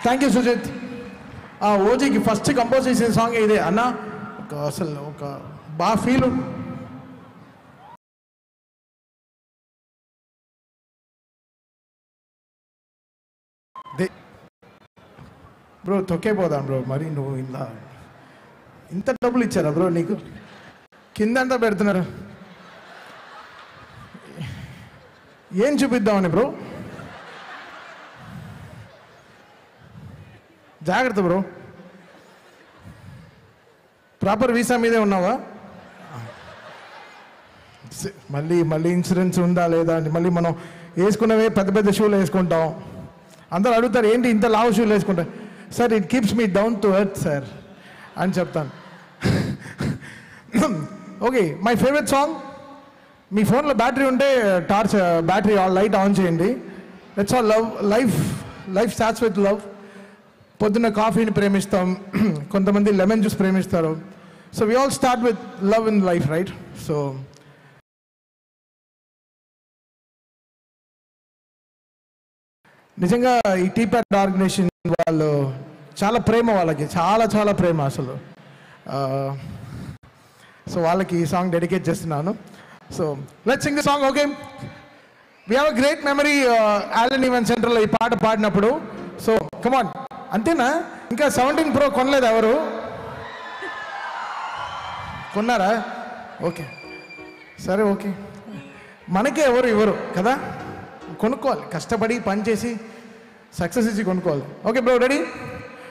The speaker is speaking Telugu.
Thank you Sujith. ఓజీకి ఫస్ట్ కంపోజ్ చేసిన సాంగ్ ఇదే అన్న. అసలు ఒక బాగా ఫీల్. Bro తొక్కేపోదాం bro. మరి నువ్వు ఇంత డబ్బులు ఇచ్చారా బ్రో నీకు? కిందంతా పెడుతున్నారు. ఏం చూపిద్దామని బ్రో? జాగ్రత్త బ్రో. ప్రాపర్ వీసా మీదే ఉన్నావా? మళ్ళీ మళ్ళీ ఇన్సూరెన్స్ ఉందా లేదా అని మళ్ళీ మనం వేసుకున్నవే పెద్ద పెద్ద షూలు వేసుకుంటాం. అందరూ అడుగుతారు ఏంటి ఇంత లావు షూలు వేసుకుంటా. Sir it keeps me down to earth sir అని చెప్తాను. Okay, my favourite song. మీ ఫోన్లో బ్యాటరీ ఉంటే టార్చ్ బ్యాటరీ లైట్ ఆన్ చేయండి. Let's all love. Life starts with love. పొద్దున్న కాఫీని ప్రేమిస్తాం, కొంతమంది లెమన్ జ్యూస్ ప్రేమిస్తారు. So we all start with love in life, right? So నిజంగా ఈ టీ ప్యాడ్ ఆర్గనైజేషన్ వాళ్ళు చాలా ప్రేమ, వాళ్ళకి చాలా చాలా ప్రేమ అసలు. సో వాళ్ళకి ఈ సాంగ్ డెడికేట్ చేస్తున్నాను. So let's sing the song. Okay, we have a great memory ఆలన్ ఈవెంట్ సెంటర్లో ఈ పాట పాడినప్పుడు. So come on. అంతేనా? ఇంకా 17 Pro కొనలేదు ఎవరు? కొన్నారా? ఓకే సరే, ఓకే. మనకే ఎవరు ఇవ్వరు కదా, కొనుక్కోవాలి. కష్టపడి పని చేసి సక్సెస్ ఇచ్చి కొనుక్కోవాలి. Okay bro, ready?